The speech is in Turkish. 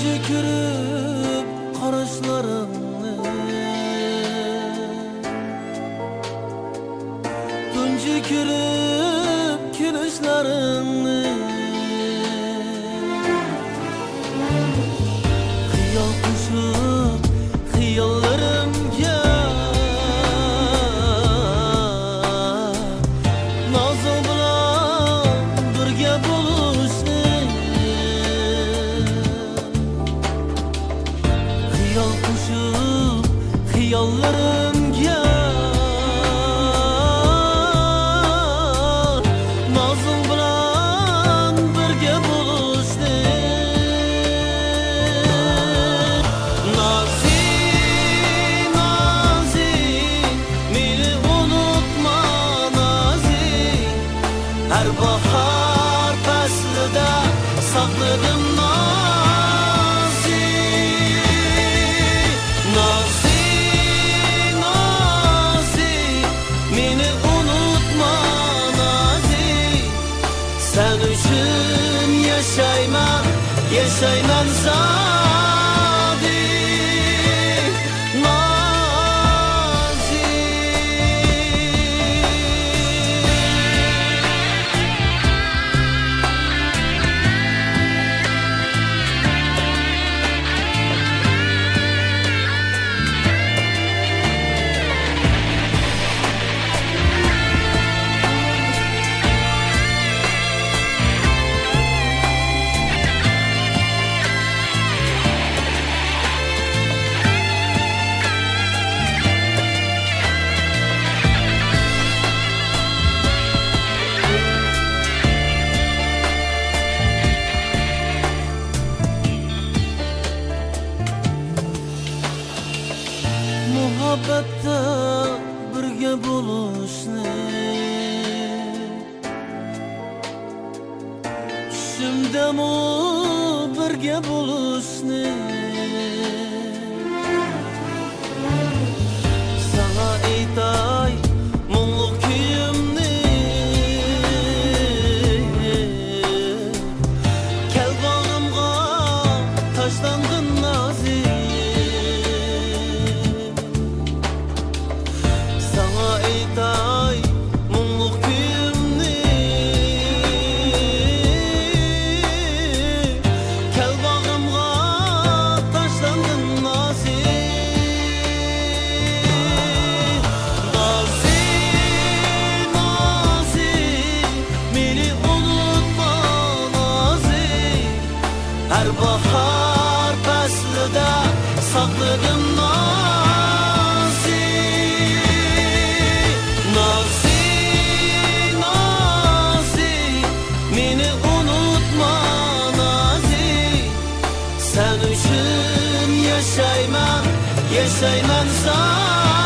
Tükürüp karışlarını, tükürüp gülüşlerini, Xiyal kuşup xiyallarımga nazı bilan birga bo'lishni, Xiyal kuşup xiyallarımga nazım bilan birga bo'lishni. Nazi, Nazi, meni unutma Nazi, her bahar faslida saqladim Nazi. Nazi, Nazi, meni unutma Nazi, sen üçün yaşayman, yaşayman zadi Nazi. Muhabbetda birga bo'lishni, tushimdami birga bo'lishni, sana aytay mungluq kuyimni, kel bag'rimga tashlandin Nazi. Sana aytay mungluq kuyimni, kel bag'rimga tashlandin Nazi. Nazi, Nazi, meni unutma Nazi, her bahar faslida saqladim Nazi. Nazi, Nazi, meni unutma Nazi, sen üçün yaşayman, yaşayman zadi.